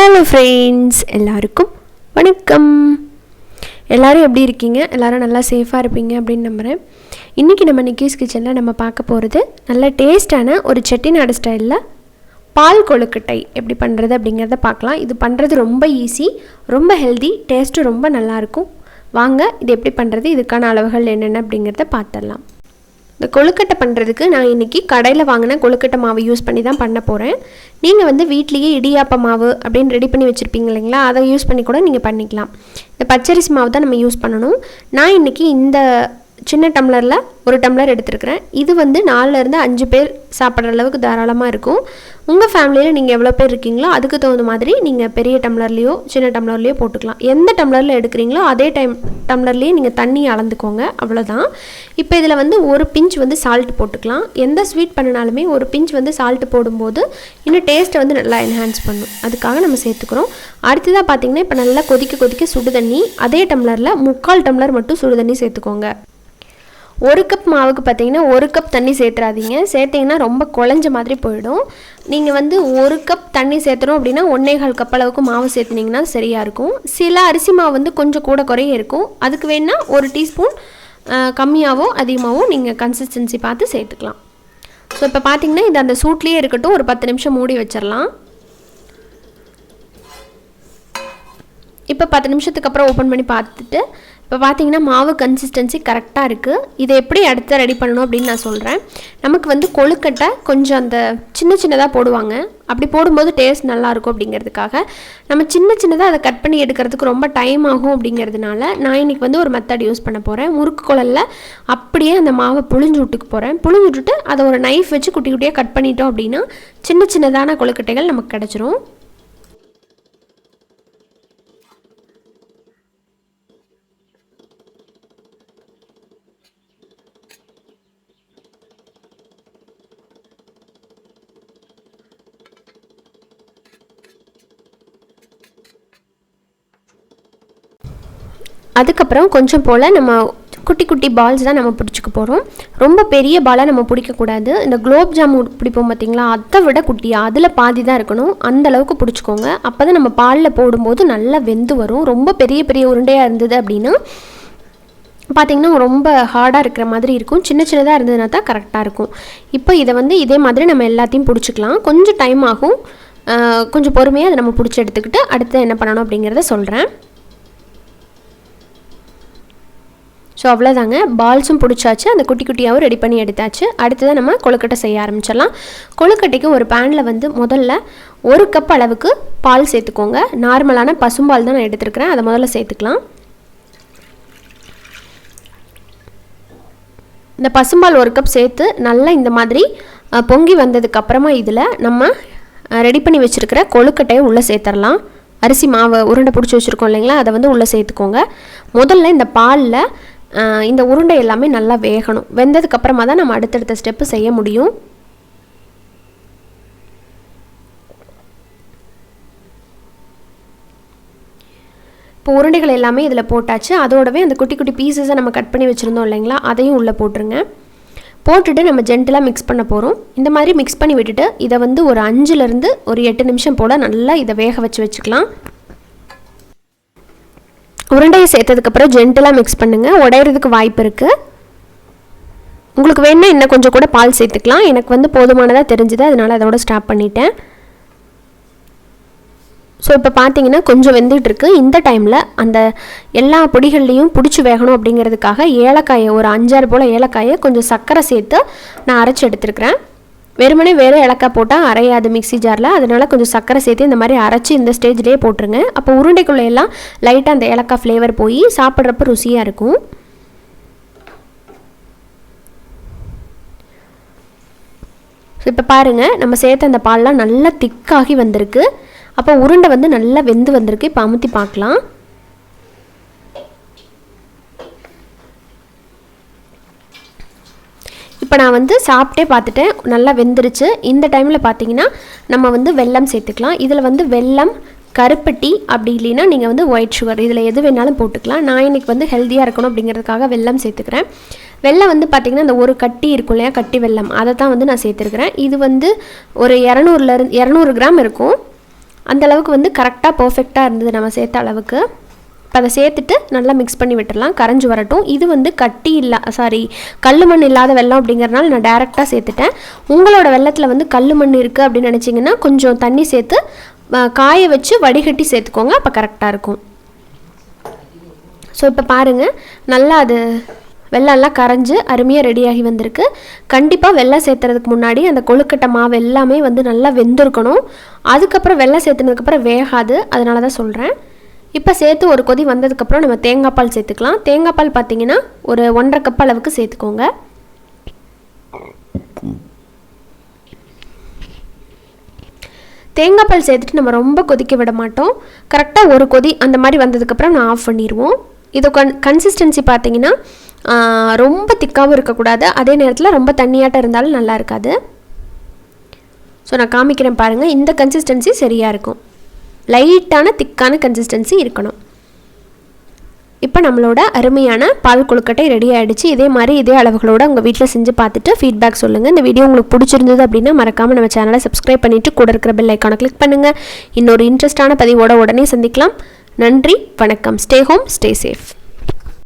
Hello friends, எல்லாருக்கும் வணக்கம். எல்லோரும் எப்படி இருக்கீங்க? எல்லோரும் நல்லா சேஃபாக இருப்பீங்க அப்படின்னு நம்புகிறேன். இன்றைக்கி நம்ம நிக்கிஸ் கிச்சனில் நம்ம பார்க்க போகிறது நல்ல டேஸ்டான ஒரு செட்டிநாடு ஸ்டைலில் பால் கொழுக்கட்டை எப்படி பண்ணுறது அப்படிங்கிறத பார்க்கலாம். இது பண்ணுறது ரொம்ப ஈஸி, ரொம்ப ஹெல்தி, டேஸ்ட்டு ரொம்ப நல்லாயிருக்கும். வாங்க இது எப்படி பண்ணுறது, இதுக்கான அளவுகள் என்னென்ன அப்படிங்கிறத பார்த்துடலாம். இந்த கொழுக்கட்டை பண்ணுறதுக்கு நான் இன்றைக்கி கடையில் வாங்கின கொழுக்கட்டை மாவு யூஸ் பண்ணி தான் பண்ண போகிறேன். நீங்கள் வந்து வீட்லேயே இடியாப்ப மாவு அப்படின்னு ரெடி பண்ணி வச்சுருப்பீங்க இல்லைங்களா, அதை யூஸ் பண்ணி கூட நீங்கள் பண்ணிக்கலாம். இந்த பச்சரிசி மாவு தான் நம்ம யூஸ் பண்ணணும். நான் இன்றைக்கி இந்த சின்ன டம்ளரில் ஒரு டம்ளர் எடுத்துருக்கிறேன். இது வந்து 4-5 பேர் சாப்பிட்ற அளவுக்கு தாராளமாக இருக்கும். உங்கள் ஃபேமிலியில் நீங்கள் எவ்வளோ பேர் இருக்கீங்களோ அதுக்கு தகுந்த மாதிரி நீங்கள் பெரிய டம்ளர்லேயோ சின்ன டம்ளர்லேயோ போட்டுக்கலாம். எந்த டம்ளரில் எடுக்கிறீங்களோ அதே டம்ளர்லேயே நீங்கள் தண்ணி அளந்துக்கோங்க, அவ்வளோதான். இப்போ இதில் வந்து ஒரு பிஞ்ச் வந்து சால்ட் போட்டுக்கலாம். எந்த ஸ்வீட் பண்ணினாலுமே ஒரு பிஞ்ச் வந்து சால்ட் போடும்போது இன்னும் டேஸ்ட்டை வந்து நல்லா என்ஹான்ஸ் பண்ணும், அதுக்காக நம்ம சேர்த்துக்கிறோம். அடுத்ததாக பார்த்திங்கன்னா இப்போ நல்லா கொதிக்க சுடு தண்ணி, அதே டம்ளரில் 3/4 டம்ளர் மட்டும் சுடு தண்ணி சேர்த்துக்கோங்க. 1 கப் மாவுக்கு பார்த்தீங்கன்னா 1 கப் தண்ணி சேர்த்துறாதீங்க. சேர்த்திங்கன்னா ரொம்ப குழஞ்ச மாதிரி போயிடும். நீங்கள் வந்து 1 கப் தண்ணி சேர்த்துறோம் அப்படின்னா 1.25 கப் அளவுக்கு மாவு சேர்த்துனிங்கன்னா சரியாக இருக்கும். சில அரிசி மாவு வந்து கொஞ்சம் கூட குறைய இருக்கும். அதுக்கு வேணால் 1 டீஸ்பூன் கம்மியாகவோ அதிகமாகவோ நீங்கள் கன்சிஸ்டன்சி பார்த்து சேர்த்துக்கலாம். ஸோ இப்போ பார்த்திங்கன்னா இது அந்த சூட்லேயே இருக்கட்டும். ஒரு 10 நிமிஷம் மூடி வச்சிடலாம். இப்போ 10 நிமிஷத்துக்கு அப்புறம் ஓப்பன் பண்ணி பார்த்துட்டு இப்போ பார்த்தீங்கன்னா மாவு கன்சிஸ்டன்சி கரெக்டாக இருக்குது. இதை எப்படி அடுத்த ரெடி பண்ணணும் அப்படின்னு நான் சொல்கிறேன். நமக்கு வந்து கொழுக்கட்டை கொஞ்சம் அந்த சின்னதாக போடுவாங்க. அப்படி போடும்போது டேஸ்ட் நல்லாயிருக்கும் அப்படிங்கிறதுக்காக நம்ம சின்னதாக அதை கட் பண்ணி எடுக்கிறதுக்கு ரொம்ப டைம் ஆகும். அப்படிங்கிறதுனால நான் இன்றைக்கி வந்து ஒரு மெத்தட் யூஸ் பண்ண போகிறேன். முறுக்கு குழலில் அப்படியே அந்த மாவை புழிஞ்சு விட்டுக்கு போகிறேன். புழிஞ்சு விட்டுட்டு அதை ஒரு நைஃப் வச்சு குட்டி குட்டியாக கட் பண்ணிட்டோம் அப்படின்னா சின்னதான கொழுக்கட்டைகள் நமக்கு கிடச்சிரும். அதுக்கப்புறம் கொஞ்சம் போல் நம்ம குட்டி பால்ஸ் தான் நம்ம பிடிச்சிக்க போகிறோம். ரொம்ப பெரிய பாலாக நம்ம பிடிக்கக்கூடாது. இந்த குலோப் ஜாமுன் பிடிப்போம் பார்த்திங்களா, அதை விட குட்டியாக அதில் பாதி தான் இருக்கணும். அந்த அளவுக்கு பிடிச்சிக்கோங்க. அப்போ தான் நம்ம பாலில் போடும்போது நல்லா வெந்து வரும். ரொம்ப பெரிய உருண்டையாக இருந்தது அப்படின்னா பார்த்திங்கன்னா ரொம்ப ஹார்டாக இருக்கிற மாதிரி இருக்கும். சின்னதாக இருந்ததுன்னா தான் கரெக்டாக இருக்கும். இப்போ இதை வந்து இதே மாதிரி நம்ம எல்லாத்தையும் பிடிச்சிக்கலாம். கொஞ்சம் டைம் ஆகும். கொஞ்சம் பொறுமையாக அதை நம்ம பிடிச்சி எடுத்துக்கிட்டு அடுத்து என்ன பண்ணணும் அப்படிங்கிறத சொல்கிறேன். ஸோ அவ்வளோதாங்க, பால்ஸும் பிடிச்சாச்சு, அந்த குட்டியாகவும் ரெடி பண்ணி எடுத்தாச்சு. அடுத்ததான் நம்ம கொழுக்கட்டை செய்ய ஆரம்பிச்சிடலாம். கொழுக்கட்டைக்கு ஒரு பேனில் வந்து முதல்ல 1 கப் அளவுக்கு பால் சேர்த்துக்கோங்க. நார்மலான பசும்பால் தான் நான் எடுத்துருக்கிறேன், அதை முதல்ல சேர்த்துக்கலாம். இந்த பசும்பால் 1 கப் சேர்த்து நல்லா இந்த மாதிரி பொங்கி வந்ததுக்கப்புறமா இதில் நம்ம ரெடி பண்ணி வச்சுருக்கிற கொழுக்கட்டையை உள்ளே சேர்த்துடலாம். அரிசி மாவு உருண்டை பிடிச்சி வச்சுருக்கோம் இல்லைங்களா, அதை வந்து உள்ளே சேர்த்துக்கோங்க. முதல்ல இந்த பாலில் இந்த உருண்டை எல்லாமே நல்லா வேகணும். வெந்ததுக்கப்புறமா தான் நம்ம அடுத்தடுத்த ஸ்டெப்பு செய்ய முடியும். இப்போ உருண்டைகள் எல்லாமே இதில் போட்டாச்சு. அதோடவே அந்த குட்டி பீசஸை நம்ம கட் பண்ணி வச்சுருந்தோம் இல்லைங்களா, அதையும் உள்ளே போட்டுருங்க. போட்டுட்டு நம்ம ஜென்டலாக மிக்ஸ் பண்ண போகிறோம். இந்த மாதிரி மிக்ஸ் பண்ணி விட்டுட்டு இதை வந்து ஒரு 5லேருந்து ஒரு 8 நிமிஷம் போல் நல்லா இதை வேக வச்சுக்கலாம். உருண்டையை சேர்த்ததுக்கப்புறம் ஜென்டலாக மிக்ஸ் பண்ணுங்கள். உடையிறதுக்கு வாய்ப்பு இருக்குது. உங்களுக்கு வேணுன்னா இன்னும் கொஞ்சம் கூட பால் சேர்த்துக்கலாம். எனக்கு வந்து போதுமானதாக தெரிஞ்சுது, அதனால் அதோட ஸ்டாப் பண்ணிட்டேன். ஸோ இப்போ பார்த்தீங்கன்னா கொஞ்சம் வெந்துகிட்டு இருக்குது. இந்த டைமில் அந்த எல்லா பொடிகள்லையும் பிடிச்சி வேகணும் அப்படிங்கிறதுக்காக ஏலக்காயை ஒரு 5-6 போல் ஏலக்காயை கொஞ்சம் சர்க்கரை சேர்த்து நான் அரைச்சி எடுத்துருக்கிறேன். வெறுமனே வேறு ஏலக்காய் போட்டால் அரையாது மிக்ஸி ஜாரில், அதனால் கொஞ்சம் சர்க்கரை சேர்த்து இந்த மாதிரி அரைச்சி இந்த ஸ்டேஜ்லேயே போட்டுருங்க. அப்போ உருண்டைக்குள்ளே எல்லாம் லைட்டாக அந்த ஏலக்காய் ஃப்ளேவர் போய் சாப்பிட்றப்ப ருசியாக இருக்கும். இப்போ பாருங்கள், நம்ம சேர்த்த அந்த பால்லாம் நல்லா திக்காகி வந்திருக்கு. அப்போ உருண்டை வந்து நல்லா வெந்து வந்திருக்கு. இப்போ அமுத்தி பார்க்கலாம். இப்போ நான் வந்து சாப்பிட்டே பார்த்துட்டேன், நல்லா வெந்துருச்சு. இந்த டைமில் பார்த்தீங்கன்னா நம்ம வந்து வெல்லம் சேர்த்துக்கலாம். இதில் வந்து வெல்லம், கருப்பட்டி, அப்படி இல்லைன்னா நீங்கள் வந்து ஒயிட் சுகர், இதில் எது வேணாலும் போட்டுக்கலாம். நான் இன்றைக்கி வந்து ஹெல்த்தியாக இருக்கணும் அப்படிங்கிறதுக்காக வெல்லம் சேர்த்துக்கிறேன். வெல்லம் வந்து பார்த்திங்கன்னா இந்த ஒரு கட்டி இருக்கும் இல்லையா, கட்டி வெல்லம், அதை தான் வந்து நான் சேர்த்துருக்கிறேன். இது வந்து ஒரு 200 கிராம் இருக்கும். அந்தளவுக்கு வந்து கரெக்டாக பர்ஃபெக்டாக இருந்தது நம்ம சேர்த்த அளவுக்கு. இப்போ அதை சேர்த்துட்டு நல்லா மிக்ஸ் பண்ணி விட்டுடலாம், கரைஞ்சி வரட்டும். இது வந்து கல் மண் இல்லாத வெல்லம் அப்படிங்கிறனால நான் டேரெக்டாக சேர்த்துட்டேன். உங்களோட வெல்லத்தில் வந்து கல் மண் இருக்குது அப்படின்னு நினச்சிங்கன்னா கொஞ்சம் தண்ணி சேர்த்து காய வச்சு வடிகட்டி சேர்த்துக்கோங்க, அப்போ கரெக்டாக இருக்கும். ஸோ இப்போ பாருங்கள், நல்லா அது வெள்ளம்லாம் கரைஞ்சி அருமையாக ரெடியாகி வந்திருக்கு. கண்டிப்பாக வெல்லம் சேர்த்துறதுக்கு முன்னாடி அந்த கொழுக்கட்டை மாவு எல்லாமே வந்து நல்லா வெந்திருக்கணும். அதுக்கப்புறம் வெல்லம் சேர்த்துனதுக்கப்புறம் வேகாது, அதனால தான் சொல்கிறேன். இப்போ சேர்த்து ஒரு கொதி வந்ததுக்கப்புறம் நம்ம தேங்காய் பால் சேர்த்துக்கலாம். தேங்காய் பால் பார்த்திங்கன்னா ஒரு 1.5 கப் அளவுக்கு சேர்த்துக்கோங்க. தேங்காய் பால் சேர்த்துட்டு நம்ம ரொம்ப கொதிக்க விட மாட்டோம். கரெக்டாக ஒரு கொதி அந்த மாதிரி வந்ததுக்கப்புறம் நான் ஆஃப் பண்ணிடுவோம். இது கன்சிஸ்டன்சி பார்த்திங்கன்னா ரொம்ப திக்காகவும் இருக்கக்கூடாது, அதே நேரத்தில் ரொம்ப தண்ணியாட்டம் இருந்தாலும் நல்லா இருக்காது. ஸோ நான் காமிக்கிறேன் பாருங்கள், இந்த கன்சிஸ்டன்சி சரியாக இருக்கும். லைட்டான திக்கான கன்சிஸ்டன்சி இருக்கணும். இப்போ நம்மளோட அருமையான பால் கொழுக்கட்டை ரெடி ஆகிடுச்சு. இதே அளவுகளோடு உங்கள் வீட்டில் செஞ்சு பார்த்துட்டு ஃபீட்பேக் சொல்லுங்கள். இந்த வீடியோ உங்களுக்கு பிடிச்சிருந்தது அப்படின்னா மறக்காமல் நம்ம சேனலை சப்ஸ்கிரைப் பண்ணிவிட்டு கூட இருக்கிற பெல் ஐக்கானை கிளிக் பண்ணுங்கள். இன்னொரு இன்ட்ரெஸ்டான பதிவோட உடனே சந்திக்கலாம். நன்றி, வணக்கம். Stay home, stay safe.